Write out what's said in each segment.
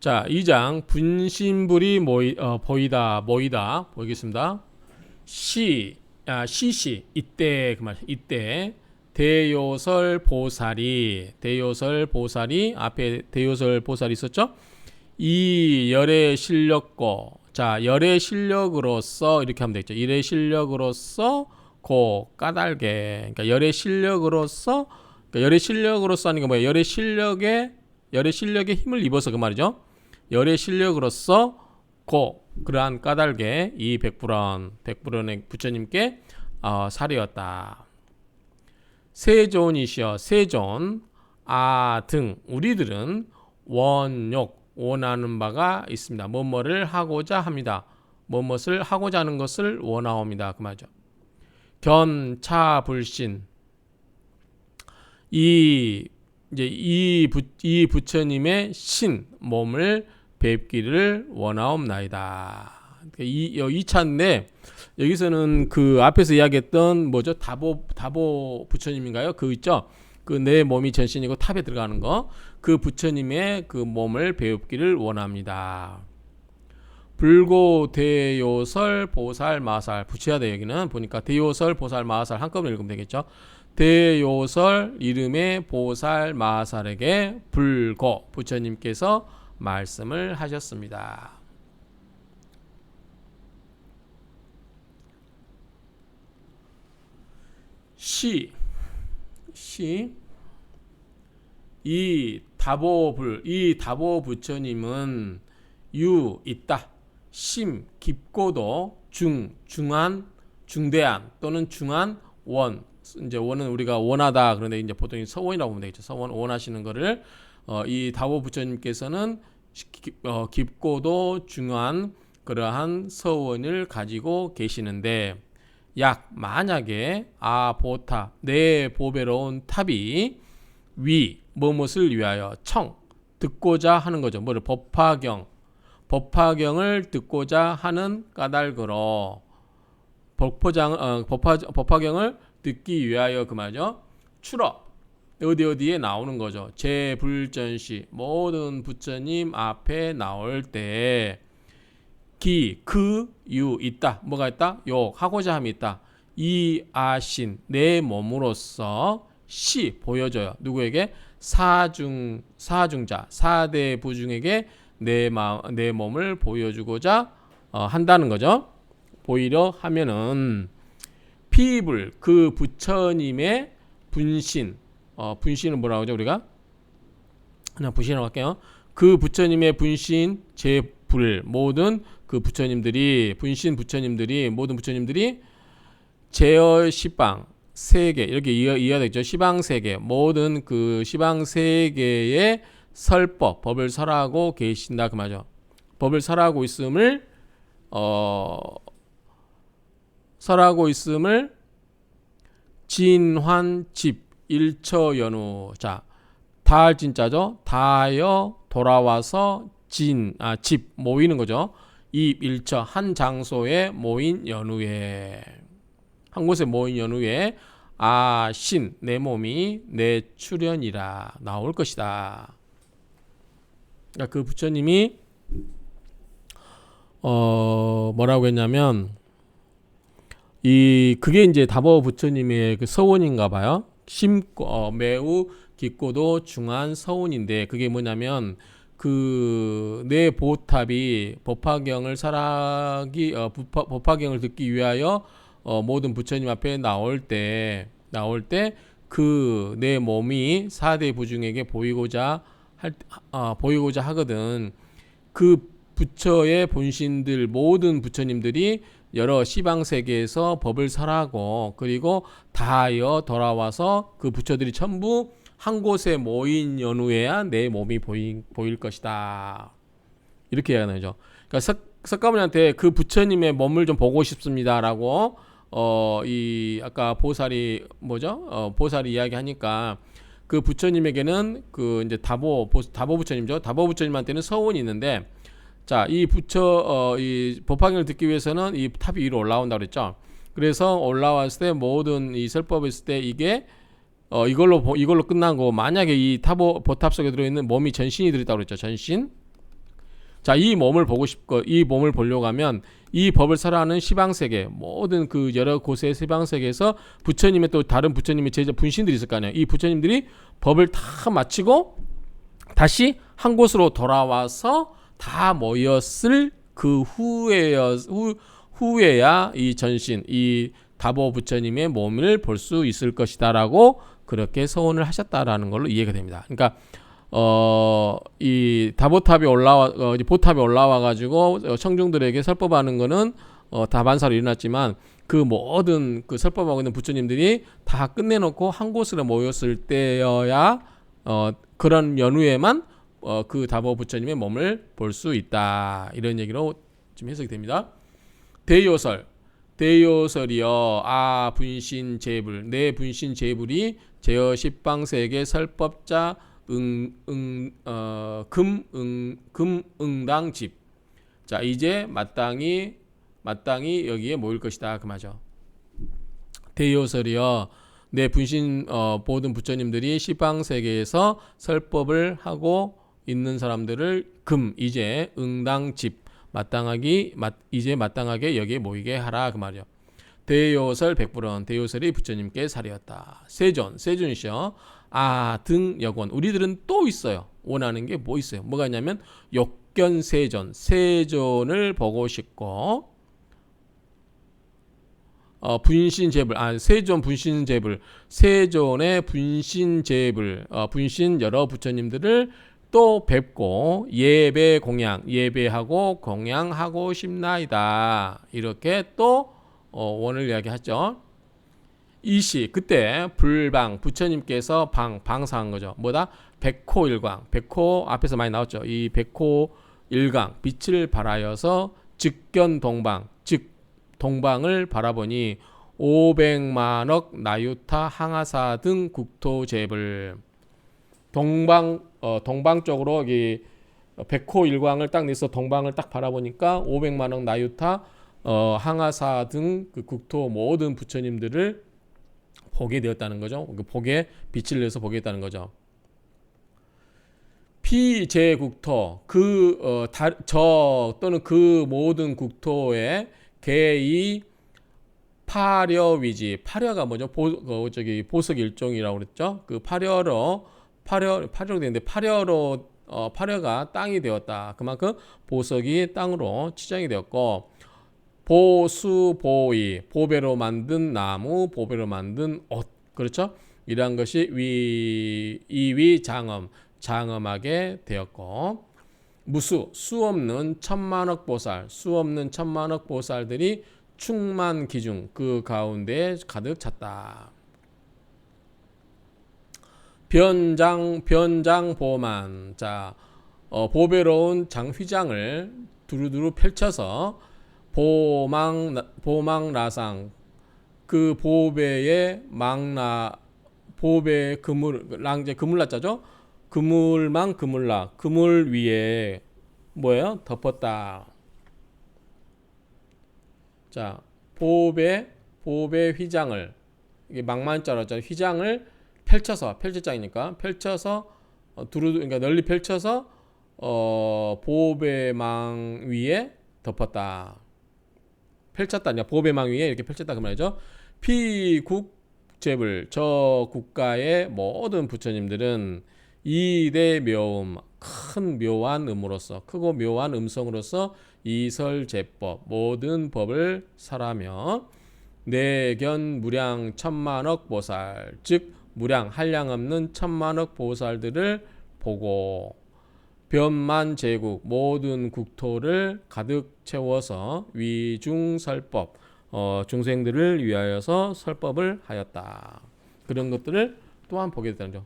자, 2장 분신불이 모이다 보이겠습니다. 시시 이때 그 말 이때 대요설 보살이 앞에 대요설 보살이 있었죠. 이 열의 실력고, 자 열의 실력으로서 이렇게 하면 되겠죠. 열의 실력으로서 고 까닭에, 그러니까 열의 실력으로서, 그러니까 열의 실력으로서 하는 게 뭐예요? 열의 실력에 힘을 입어서 그 말이죠. 열의 실력으로서 고 그러한 까닭에 이 백불원의 부처님께 사리었다. 세존이시여 세존 등 우리들은 원하는 바가 있습니다. 뭐뭐를 하고자 합니다. 뭐뭇을 하고자 하는 것을 원하옵니다. 그 말이죠. 견차불신 이 부처님의 신 몸을 뵙기를 원하옵나이다. 이 차인데 여기서는 그 앞에서 이야기했던 뭐죠? 다보 부처님인가요? 그 있죠? 그 내 몸이 전신이고 탑에 들어가는 거, 그 부처님의 그 몸을 뵙기를 원합니다. 불고 대요설 보살 마살 붙여야 돼. 여기는 보니까 대요설 보살 마살 한꺼번에 읽으면 되겠죠. 대요설 이름의 보살 마살에게 불고 부처님께서 말씀을 하셨습니다. 이 다보 부처님은 있다. 심 깊고도 중한 중대한 또는 중한 원. 이제 원은 우리가 원하다 그런데 이제 보통 서원이라고 보면 되겠죠. 서원 원하시는 거를 이 다보 부처님께서는 깊고도 중한 그러한 서원을 가지고 계시는데, 만약에 보탑 내 보배로운 탑이 무엇을 위하여 듣고자 하는 거죠. 뭐를 법화경을 듣고자 하는 까닭으로 법화경을 듣기 위하여 그 말이죠. 어디에 나오는 거죠. 제불전시 모든 부처님 앞에 나올 때 있다. 뭐가 있다? 하고자 함이 있다. 이 아신 내 몸으로서 보여줘요. 누구에게? 사중자 사대 부중에게 내 몸을 보여주고자 한다는 거죠. 보이려 하면은 피불 그 부처님의 분신, 분신은 뭐라고 하죠? 우리가 그냥 분신이라고 할게요. 그 부처님의 분신 제불 모든 그 부처님들이 모든 부처님들이 제어 시방 세계 이렇게 이해되죠. 시방 세계 모든 그 시방 세계의 법을 설하고 계신다 그 말이죠. 법을 설하고 있음을 진환집 일처연우. 자, 다할 진짜죠. 다하여 돌아와서 집 모이는 거죠. 일처 한 장소에 모인 연후에, 한 곳에 모인 연후에 신 내 몸이 내 출현이라 나올 것이다. 그러니까 그 부처님이 뭐라고 했냐면 그게 이제 다보 부처님의 그 서원인가 봐요. 매우 깊고도 중한 서원인데, 그게 뭐냐면 그 내 보탑이 법화경을 법화경을 듣기 위하여 모든 부처님 앞에 나올 때 그 내 몸이 사대 부중에게 보이고자 하거든. 그 부처의 본신들 모든 부처님들이 여러 시방 세계에서 법을 설하고 그리고 다하여 돌아와서 그 부처들이 전부 한 곳에 모인 연후에야 내 몸이 보일 것이다. 이렇게 이야기하죠. 그러니까 석가모니한테 그 부처님의 몸을 좀 보고 싶습니다라고 아까 보살이 보살이 이야기하니까 그 부처님에게는 그 이제 다보 부처님죠. 다보 부처님한테는 서원이 있는데, 자, 이 이 법화경을 듣기 위해서는 이 탑이 위로 올라온다고 그랬죠. 그래서 올라왔을 때 모든 이 설법을 했을 때 이게 이걸로 끝나고, 만약에 이 보탑 속에 들어있는 몸이 전신이 들어있다고 그랬죠. 전신. 자, 이 몸을 보고 싶고 이 몸을 보려고 하면 이 법을 설하는 시방세계 모든 그 여러 곳의 시방세계에서 부처님의 또 다른 부처님의 제자 분신들이 있을 거 아니에요. 이 부처님들이 법을 다 마치고 다시 한 곳으로 돌아와서 다 모였을 그 후에야 이 전신 이 다보 부처님의 몸을 볼 수 있을 것이다라고 그렇게 서원을 하셨다라는 걸로 이해가 됩니다. 그러니까 이 다보탑에 보탑에 올라와 가지고 청중들에게 설법하는 거는 다반사로 일어났지만 그 모든 그 설법하고 있는 부처님들이 다 끝내놓고 한 곳으로 모였을 때여야 그런 연후에만 그 다보 부처님의 몸을 볼 수 있다. 이런 얘기로 좀 해석이 됩니다. 대요설이여 분신 제불 내 분신 제불이 제어 십방세계 설법자 금응당집. 자, 이제 마땅히 여기에 모일 것이다 그 말이죠. 대요설이여 내 분신 모든 부처님들이 십방세계에서 설법을 하고 있는 사람들을 이제 응당집 이제 마땅하게 여기에 모이게 하라 그 말이요. 대요설 백불원 대요설이 부처님께 사리었다. 세존이시여 등 여권 우리들은 또 있어요. 원하는 게 뭐 있어요? 뭐가 있냐면 세존을 보고 싶고 분신제불 세존 분신제불 세존의 분신제불 분신 여러 부처님들을 또 뵙고 예배하고 공양하고 싶나이다. 이렇게 또 원을 이야기하죠. 이시 그때 불방 부처님께서 방사한 거죠. 뭐다? 백호일광. 백호 앞에서 많이 나왔죠. 이 백호일광 빛을 발하여서 즉견 동방 즉 동방을 바라보니 500만억 나유타 항하사 등 국토제불 동방 쪽으로 이 백호일광을 딱 내서 동방을 딱 바라보니까 500만억 나유타 항하사 등 그 국토 모든 부처님들을 보게 되었다는 거죠. 그 복에 빛을 내서 보게 됐다는 거죠. 피제국토 또는 그 모든 국토에 개이 파려위지. 파려가 뭐죠? 보석 일종이라고 그랬죠. 그 파려로 되는데 파려가 땅이 되었다. 그만큼 보석이 땅으로 치장이 되었고 보수보이 보배로 만든 나무 보배로 만든 옷 그렇죠? 이러한 것이 장엄하게 되었고 수 없는 천만억 보살들이 충만 기중 그 가운데 가득 찼다. 변장보만. 자, 보배로운 휘장을 두루두루 펼쳐서 보망라상 그 보배의 보배 그물라자죠. 그물 위에 뭐예요? 덮었다. 자, 보배 휘장을 이게 망만자로 휘장을 펼쳐장이니까 펼쳐서 그러니까 널리 펼쳐서 보배망 위에 덮었다. 펼쳤다. 보배망 위에 이렇게 펼쳤다 그 말이죠. 피국제불 저 국가의 모든 부처님들은 이대묘음 큰 묘한 음으로서 크고 묘한 음성으로서 이설제법 모든 법을 설하며 내견 무량 천만억 보살 즉 무량 한량없는 천만억 보살들을 보고 변만 제국 모든 국토를 가득 채워서 위중설법 중생들을 위하여서 설법을 하였다. 그런 것들을 또한 보게 됐다는 점.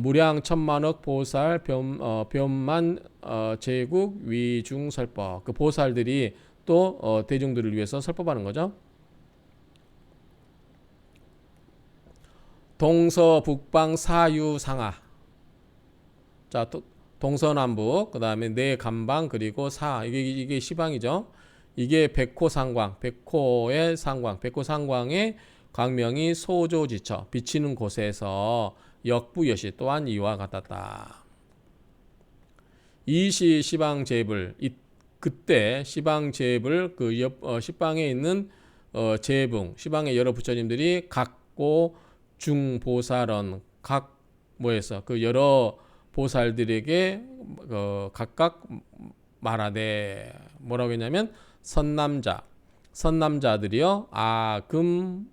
무량 천만억 보살 변만 제국 위중설법 그 보살들이 또 대중들을 위해서 설법하는 거죠. 동서북방 사유상하. 자, 동서남북 그다음에 내간방 그리고 이게 시방이죠. 이게 백호상광 백호의 상광의 광명이 소조지처 비치는 곳에서 역부여시 또한 이와 같았다. 이시 시방제불 그때 시방제불 그 시방에 있는 제붕 시방의 여러 부처님들이 각고 중보살언 각 뭐에서 그 여러 보살들에게 각각 말하되 뭐라고 했냐면 선남자들이여 아금응왕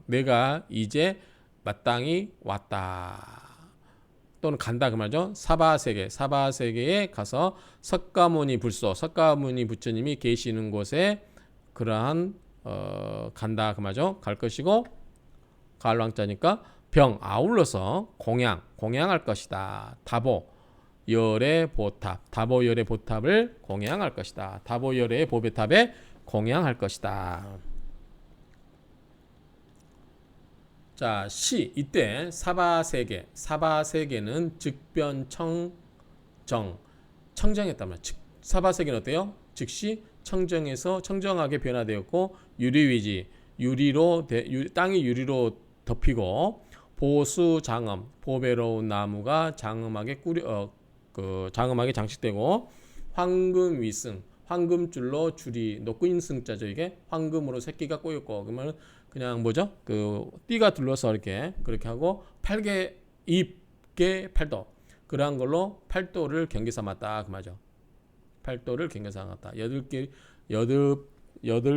내가 이제 마땅히 왔다 또는 간다 그 말이죠. 사바세계에 가서 석가모니 부처님이 계시는 곳에 그러한 간다 그 말이죠. 갈 것이고 갈왕자니까 아울러서 공양할 것이다. 다보열의 보탑을 공양할 것이다. 다보열의 보배탑에 공양할 것이다. 자, 이때 사바세계는 청정했단 말이야. 사바세계는 어때요? 즉시 청정하게 변화되었고 유리로 땅이 유리로 덮이고 보배로운 나무가 장엄하게 장엄하게 장식되고 황금줄로 줄이 녹근승자죠. 이게 황금으로 새끼가 꼬였고 그러면 그냥 뭐죠? 그 띠가 둘러서 그렇게 하고 입게 팔도 그러한 걸로 팔도를 경계 삼았다 그 말이죠. 팔도를 경계 삼았다. 여덟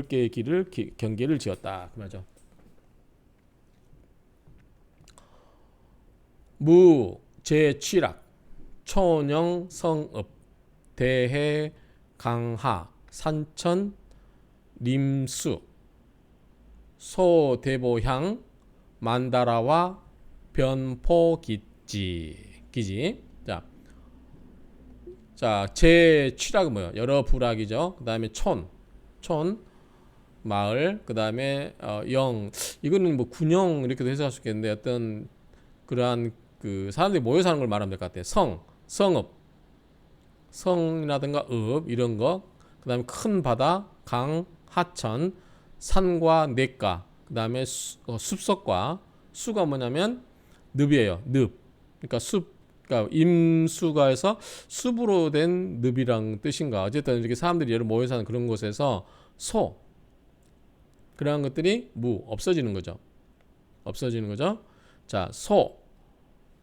개의 길을 경계를 지었다 그 말이죠. 제취락 초령 성읍 대해 강하 산천 림수 소대보향 만다라와 변포기지. 자, 제취락은 뭐예요? 여러 부락이죠. 그 다음에 촌 마을, 그 다음에 이거는 뭐 군영 이렇게도 해석할 수 있겠는데 어떤 그러한 그 사람들이 모여 사는 걸 말하면 될 것 같아요. 성읍, 성이라든가 읍 이런 거, 그 다음에 큰 바다, 강, 하천, 산과 냇가, 그 다음에 숲속과 수가 뭐냐면 늪이에요. 늪. 그러니까 그러니까 임수가에서 숲으로 된 늪이랑 뜻인가. 어쨌든 이렇게 사람들이 여러 모여 사는 그런 곳에서 그러한 것들이 없어지는 거죠. 자,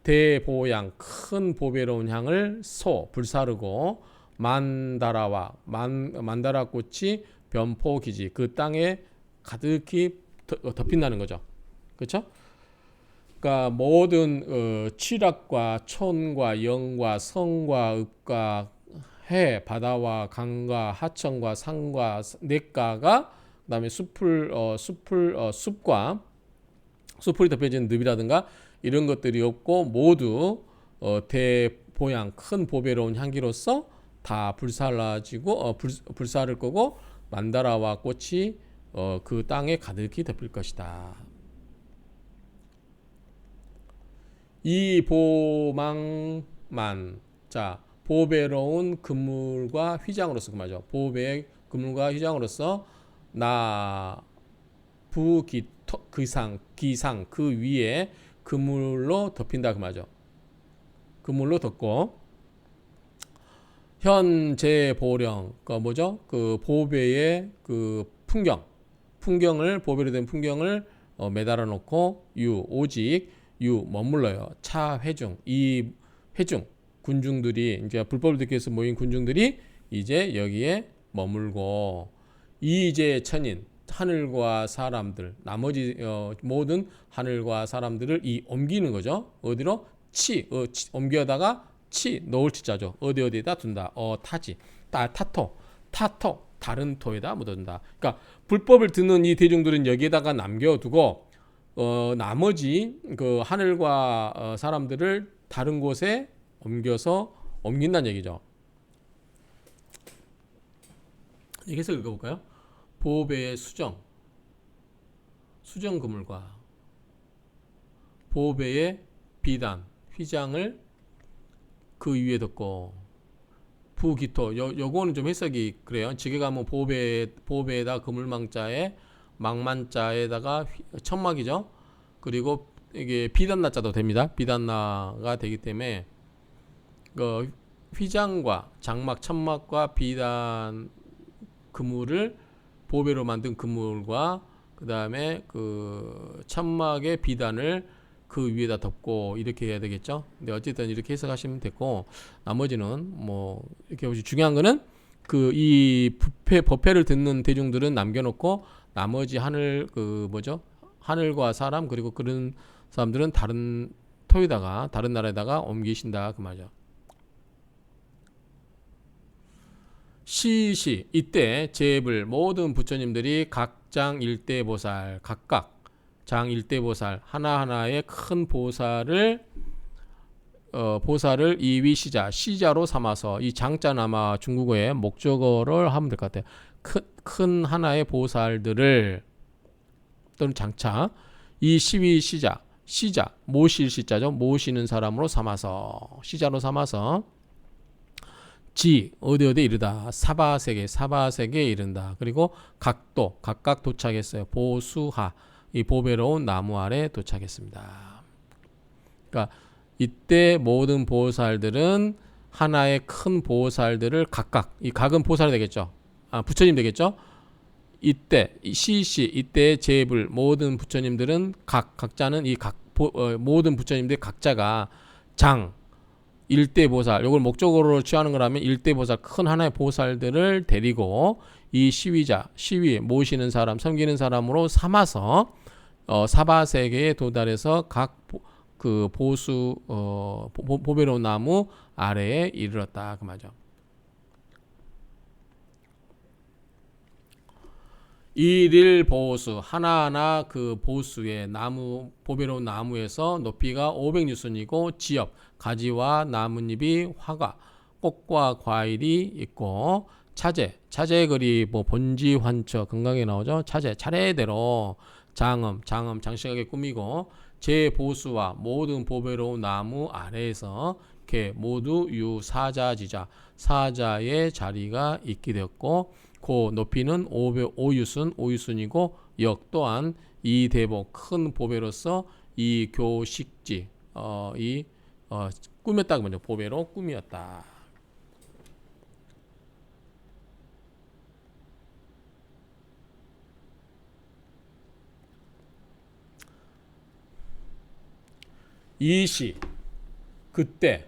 대보양 큰 보배로운 향을 불사르고 만다라 꽃이 변포기지 그 땅에 가득히 덮인다는 거죠. 그렇죠? 그러니까 모든 취락과 촌과 영과 성과 읍과 해 바다와 강과 하천과 산과 냇가가 그다음에 숲이 덮여진 늪이라든가 이런 것들이 없고 모두 대보양 큰 보배로운 향기로서 다 불사라지고 불사를 거고 만다라와 꽃이 그 땅에 가득히 덮일 것이다. 이 보망만 자 보배로운 금물과 휘장으로서 그 말이죠. 보배의 금물과 휘장으로서 나 기상 그 위에 그물로 덮인다 그 말이죠. 그물로 덮고 현재 보령 그 뭐죠? 그 보배의 그 풍경을 보배로 된 풍경을 매달아 놓고 오직 머물러요. 차회중 이 회중 군중들이 이제 불법을 듣기 위해서 모인 군중들이 이제 여기에 머물고 이제 천인 하늘과 사람들 나머지 모든 하늘과 사람들을 옮기는 거죠. 어디로? 옮겨다가 놓을 치자죠. 어디에다 둔다. 타지. 타토 다른 토에다 묻어둔다. 그러니까 불법을 듣는 이 대중들은 여기에다가 남겨두고 나머지 그 하늘과 사람들을 다른 곳에 옮긴다는 얘기죠. 여기서 읽어볼까요? 보배의 수정 그물과 보배의 비단 휘장을 그 위에 덮고 부기토 요거는 좀 해석이 그래요. 지게 가면 보배에다 그물망자에 망만자에다가 천막이죠. 그리고 이게 비단나자도 됩니다. 비단나가 되기 때문에 휘장과 장막, 천막과 비단 그물을 보배로 만든 그물과 그 다음에 그 천막의 비단을 그 위에다 덮고 이렇게 해야 되겠죠. 근데 어쨌든 이렇게 해석하시면 됐고 나머지는 뭐 이렇게 보시 중요한 거는 그 이 법회를 듣는 대중들은 남겨놓고 나머지 하늘 그 뭐죠 하늘과 사람 그리고 그런 사람들은 다른 토에다가 다른 나라에다가 옮기신다 그 말이죠. 시시 이때 제불 모든 부처님들이 각장 일대보살 각각 장 일대보살 하나하나의 큰 보살을 보살을 이위 시자로 삼아서 이 장자는 아마 중국어의 목적어를 하면 될 것 같아요. 큰 하나의 보살들을 또는 장차 이 시위 시자 모실 시자죠. 모시는 사람으로 삼아서 시자로 삼아서 지 어디 이르다 사바세계에 이른다. 그리고 각각 도착했어요. 보수하 이 보배로운 나무 아래 도착했습니다. 그러니까 이때 모든 보살들은 하나의 큰 보살들을 각각 이 각은 보살이 되겠죠. 부처님 되겠죠. 이때 이때 제불 모든 부처님들은 각자는 모든 부처님들 각자가 장 일대보살 이걸 목적으로 취하는 거라면 일대보살 큰 하나의 보살들을 데리고 이 시위 모시는 사람 섬기는 사람으로 삼아서 사바세계에 도달해서 각 그 보수 보배로운 나무 아래에 이르렀다 그 말이죠. 일일 보수 하나하나 그 보수의 나무 보배로운 나무에서 높이가 500유순이고 지엽 가지와 나뭇잎이 화과 꽃과 과일이 있고 차제 글이 뭐 본지 환처 건강에 나오죠. 차제 차례대로 장식하게 꾸미고 제 보수와 모든 보배로운 나무 아래에서 개 모두 유사자지자 사자의 자리가 있게 되었고 그 높이는 5유순이고 역 또한 이 대복 큰 보배로서 이 교식지 꾸몄다 먼저 보배로 꾸몄다. 이시 그때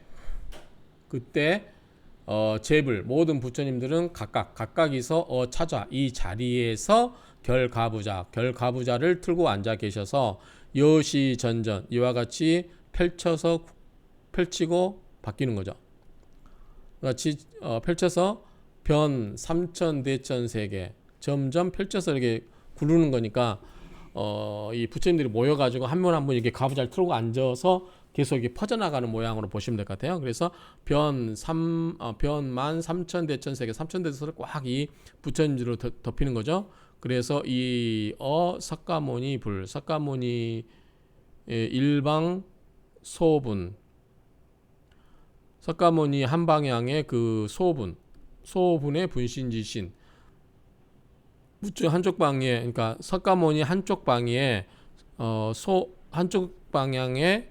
제불 모든 부처님들은 각각이서 찾아 이 자리에서 결가부자를 틀고 앉아 계셔서 여시전전 이와 같이 펼치고 바뀌는 거죠. 같이 펼쳐서 변 삼천대천 세계 점점 펼쳐서 이렇게 구르는 거니까 이 부처님들이 모여가지고 한 분 한 분 이렇게 가부자를 틀고 앉아서 계속 이렇게 퍼져나가는 모양으로 보시면 될 것 같아요. 그래서 변만 삼천대천 세계 삼천대천을 꽉 이 부처님들로 덮이는 거죠. 그래서 이 석가모니 석가모니 일방 소분 석가모니 한 방향의 그 소분의 분신지신 한쪽 방에 그러니까 석가모니 한쪽 방에 한쪽 방향에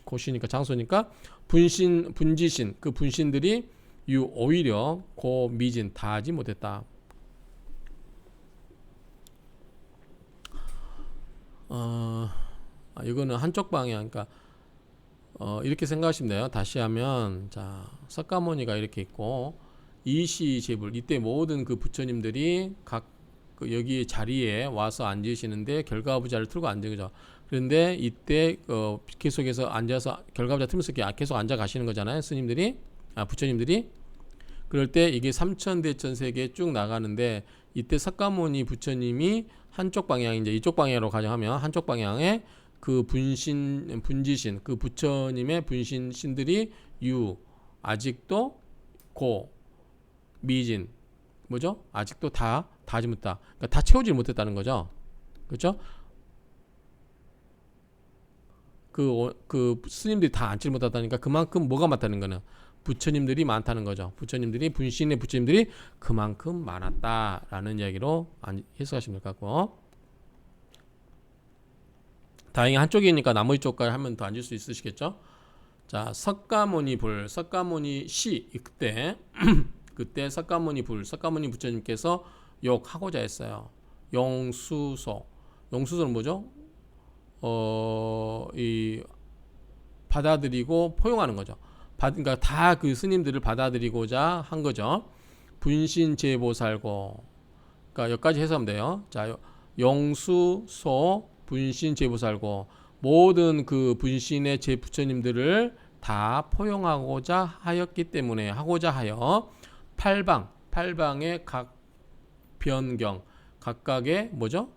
곳이니까 장소니까 분지신 그 분신들이 오히려 미진 다 하지 못했다. 이거는 한쪽 방향 그러니까 이렇게 생각하시면 돼요. 다시 하면 자 석가모니가 이렇게 있고 이시제불 이때 모든 그 부처님들이 그 여기 자리에 와서 앉으시는데 결가부자를 틀고 앉은 거죠. 그런데 이때 계속해서 앉아서 결가부자 틀면서 계속 앉아 가시는 거잖아요. 부처님들이 그럴 때 이게 삼천대천 세계에 쭉 나가는데 이때 석가모니 부처님이 한쪽 방향 이제 이쪽 방향으로 가정하면 한쪽 방향에 그 분지신 그 부처님의 분신신들이 아직도 미진 뭐죠? 아직도 다 하지 못했다. 그러니까 다 채우지 못했다는 거죠. 그렇죠? 그 스님들이 다 앉지 못했다니까 그만큼 뭐가 많다는 거는 부처님들이 많다는 거죠. 분신의 부처님들이 그만큼 많았다라는 이야기로 해석하시면 될 것 같고 다행히 한쪽이니까 나머지 쪽까지 하면 더 앉을 수 있으시겠죠. 자, 석가모니 불, 석가모니 시 그때 그때 석가모니 불, 석가모니 부처님께서 욕하고자 했어요. 용수소, 용수소는 뭐죠? 이 받아들이고 포용하는 거죠. 그러니까 다 그 스님들을 받아들이고자 한 거죠. 분신제보살고, 그러니까 여기까지 해석하면 돼요. 자, 용수소 분신제보살고, 모든 그 분신의 제 부처님들을 다 포용하고자 하였기 때문에, 하고자 하여 팔방의 각 변경, 각각의 뭐죠?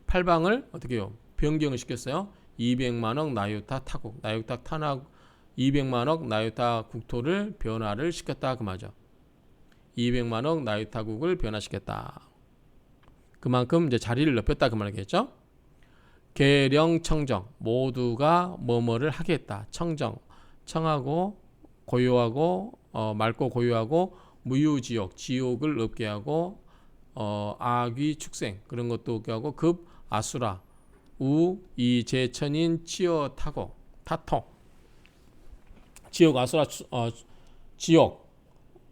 팔방을 어떻게 해요? 변경을 시켰어요. 200만억 나유타 타국, 나유타 탄학 200만억 나유타 국토를 변화를 시켰다 그 말이죠. 200만억 나유타국을 변화시켰다. 그만큼 이제 자리를 넓혔다 그 말이겠죠. 계령 청정, 모두가 뭐뭐를 하겠다. 청정, 청하고 고요하고 맑고 고요하고 무유지옥, 지옥을 없게 하고 악귀 축생 그런 것도 없게 하고 급 아수라 우 이제천인 치어 타고 타통 지옥 아수라 지옥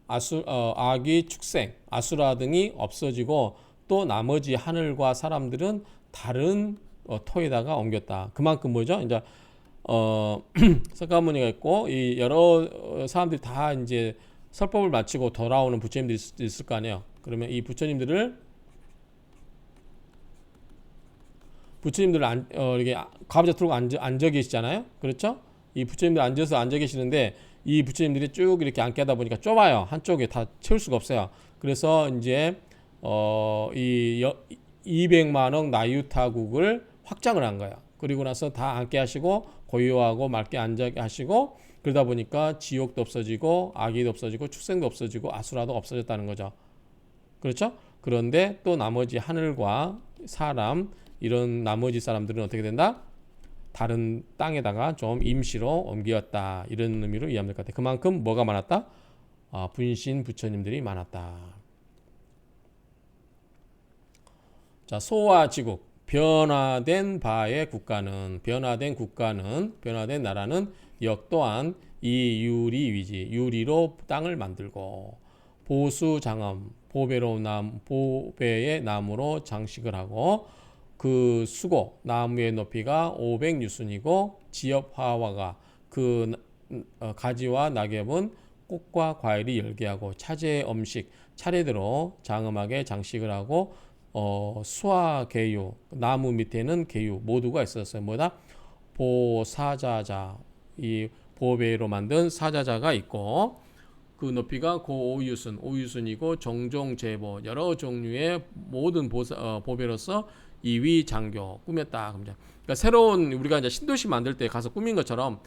악귀 축생 아수라 등이 없어지고 또 나머지 하늘과 사람들은 다른 토에다가 옮겼다. 그만큼 뭐죠? 이제 석가모니가 있고 이 여러 사람들이 다 이제 설법을 마치고 돌아오는 부처님들이 있을 거 아니에요. 그러면 이 부처님들을 이렇게 가부좌 틀고 앉아 계시잖아요. 그렇죠? 이 부처님들 앉아 계시는데 이 부처님들이 쭉 이렇게 앉게 하다 보니까 좁아요. 한쪽에 다 채울 수가 없어요. 그래서 이제 이 200만억 나유타국을 확장을 한 거예요. 그리고 나서 다 앉게 하시고 고요하고 맑게 앉게 하시고 그러다 보니까 지옥도 없어지고 악의도 없어지고 축생도 없어지고 아수라도 없어졌다는 거죠. 그렇죠? 그런데 또 나머지 하늘과 사람 이런 나머지 사람들은 어떻게 된다? 다른 땅에다가 좀 임시로 옮겼다. 이런 의미로 이해하면 될 것 같아요. 그만큼 뭐가 많았다? 분신 부처님들이 많았다. 자, 소화지국 변화된 나라는 역또한 이 유리로 땅을 만들고 보수장엄 보배의 나무로 장식을 하고 그 수고 나무의 높이가 500유순이고 지엽화화가 그 가지와 낙엽은 꽃과 과일이 열개하고 차제 음식 차례대로 장엄하게 장식을 하고 수화계유 나무 밑에는 계유 모두가 있었어요. 뭐다? 보사자자 이 보배로 만든 사자자가 있고 그 높이가 오유순이고 종종제보 여러 종류의 모든 보배로서 이위 장교 꾸몄다. 그러니까 새로운 우리가 이제 신도시 만들 때 가서 꾸민 것처럼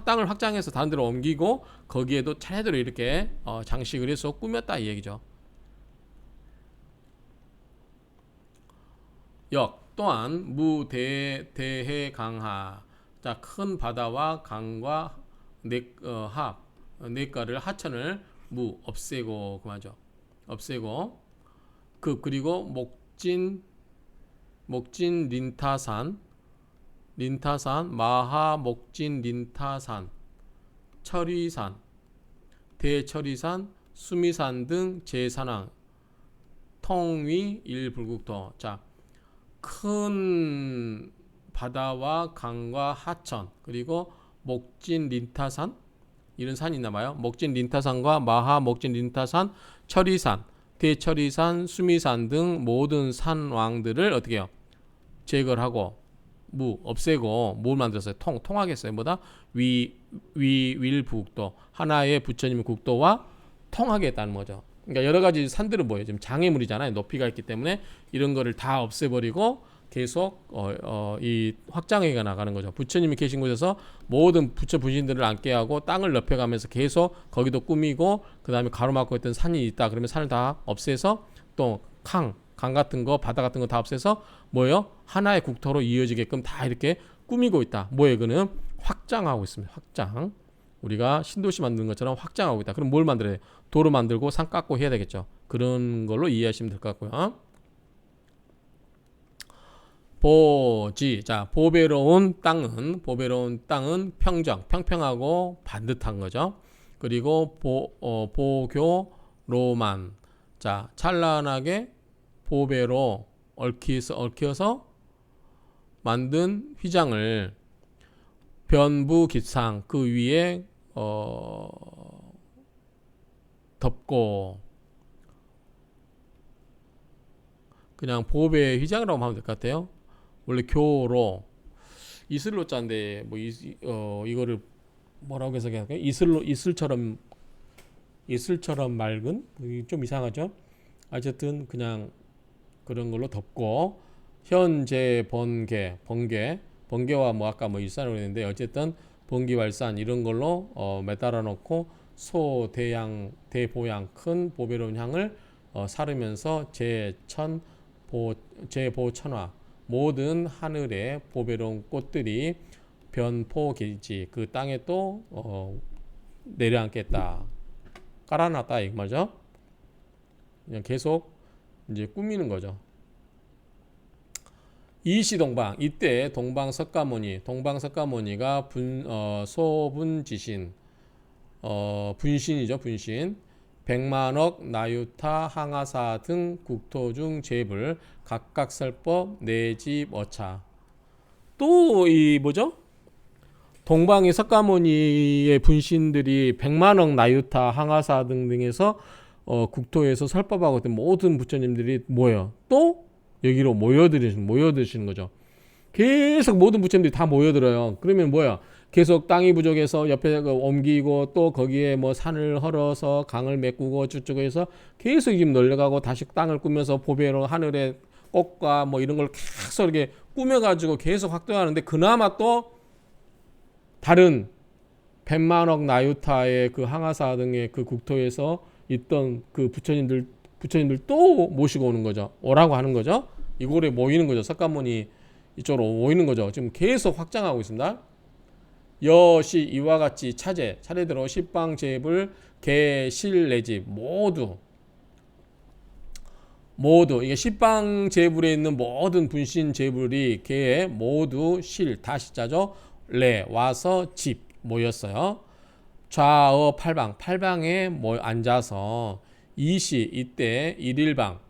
땅을 확장해서 다른 데로 옮기고 거기에도 차례대로 이렇게 장식을 해서 꾸몄다 이 얘기죠. 역 또한 무대해 강하 자, 큰 바다와 강과 냇가를 하천을 없애고 그만죠. 없애고 그리고 목진 린타산 마하 목진 린타산 철위산 대철위산 수미산 등 제산항 통위 일불국토 자, 큰 바다와 강과 하천 그리고 목진 린타산 이런 산이 있나봐요. 목진 린타산과 마하 목진 린타산 철위산 대철위산 수미산 등 모든 산왕들을 어떻게 해요? 제거를 하고 없애고 뭘 만들었어요? 통하겠어요. 뭐다? wil부국도 하나의 부처님의 국도와 통하겠다는 거죠. 그러니까 여러 가지 산들은 뭐예요? 지금 장애물이잖아요. 높이가 있기 때문에 이런 거를 다 없애버리고 계속 이 확장해가 나가는 거죠. 부처님이 계신 곳에서 모든 부처 분신들을 앉게 하고 땅을 넓혀가면서 계속 거기도 꾸미고 그 다음에 가로막고 있던 산이 있다. 그러면 산을 다 없애서 또 강 같은 거 바다 같은 거 다 없애서 뭐예요? 하나의 국토로 이어지게끔 다 이렇게 꾸미고 있다. 뭐예요? 그는 확장하고 있습니다. 확장. 우리가 신도시 만드는 것처럼 확장하고 있다. 그럼 뭘 만들어야 돼? 도로 만들고 산 깎고 해야 되겠죠. 그런 걸로 이해하시면 될 것 같고요. 보지. 자, 보배로운 땅은 평평하고 반듯한 거죠. 그리고 보교로만. 자, 찬란하게 보배로 얽혀서 만든 휘장을 변부깃상 그 위에 덮고, 그냥 보배 휘장이라고 하면 될 것 같아요. 원래 교로 이슬로 짠데 뭐 이거를 뭐라고 해석할까요? 이슬처럼 맑은, 좀 이상하죠. 어쨌든 그냥 그런 걸로 덮고, 현재 번개와 뭐 아까 뭐 일산으로 했는데 어쨌든 번기왈산 이런 걸로 매달아 놓고 대보양 큰 보배로운 향을 사르면서 제보천화 모든 하늘의 보배로운 꽃들이 변포길지 그 땅에 또 내려앉겠다, 깔아놨다 이 말이죠. 그냥 계속 이제 꾸미는 거죠. 이시동방, 이때 동방석가모니가 소분지신, 분신이죠, 분신. 백만억 나유타 항아사 등 국토중 제불 각각 설법 내집 어차. 또 이 뭐죠? 동방의 석가모니의 분신들이 백만억 나유타 항아사 등등에서 국토에서 설법하고 있던 모든 부처님들이 모여 또 여기로 모여드시는 거죠. 계속 모든 부처님들이 다 모여들어요. 그러면 뭐야? 계속 땅이 부족해서 옆에 옮기고 또 거기에 뭐 산을 헐어서 강을 메꾸고 저쪽에서 계속 지금 널려가고 다시 땅을 꾸면서 보배로 하늘에 꽃과 뭐 이런 걸 계속 이렇게 꾸며가지고 계속 확대하는데, 그나마 또 다른 백만억 나유타의 그 항아사 등의 그 국토에서 있던 그 부처님들 또 모시고 오는 거죠. 오라고 하는 거죠. 이곳에 모이는 거죠. 석가모니 이쪽으로 모이는 거죠. 지금 계속 확장하고 있습니다. 여시 이와 같이 차례대로 십방제불 개실내집 모두 이게 십방제불에 있는 모든 분신제불이 개에 모두 다시 짜죠. 레 와서 집 모였어요. 좌어 팔방에 앉아서 이때 일일방,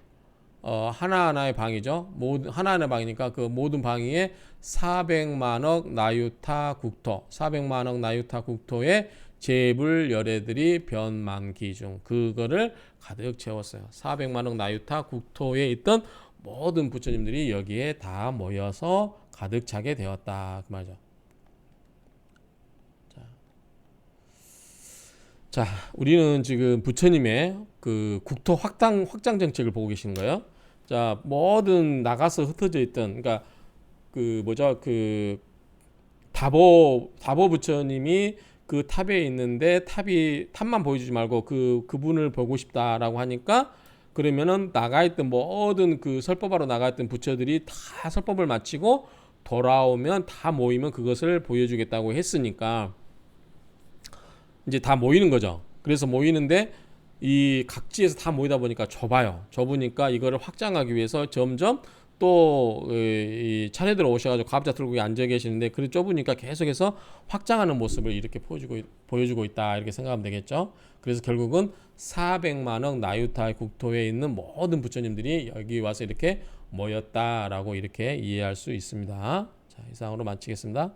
하나하나의 방이죠. 하나하나의 방이니까 그 모든 방위에 400만억 나유타 국토의 제불 열애들이 변만기중 그거를 가득 채웠어요. 400만억 나유타 국토에 있던 모든 부처님들이 여기에 다 모여서 가득 차게 되었다 그 말이죠. 자, 우리는 지금 부처님의 그 국토 확장 정책을 보고 계신 거예요. 자, 모든 나가서 흩어져 있던, 그러니까 그 뭐죠, 그 다보 부처님이 그 탑에 있는데 탑만 보여주지 말고 그분을 보고 싶다라고 하니까, 그러면은 나가 있던 모든 그 설법하러 나가 있던 부처들이 다 설법을 마치고 돌아오면 다 모이면 그것을 보여주겠다고 했으니까 이제 다 모이는 거죠. 그래서 모이는데 이 각지에서 다 모이다 보니까 좁으니까 이거를 확장하기 위해서 점점 또 이 차례대로 오셔가지고 가부좌 들고 앉아 계시는데, 그래 좁으니까 계속해서 확장하는 모습을 이렇게 보여주고 있다 이렇게 생각하면 되겠죠. 그래서 결국은 400만억 나유타 국토에 있는 모든 부처님들이 여기 와서 이렇게 모였다라고 이렇게 이해할 수 있습니다. 자, 이상으로 마치겠습니다.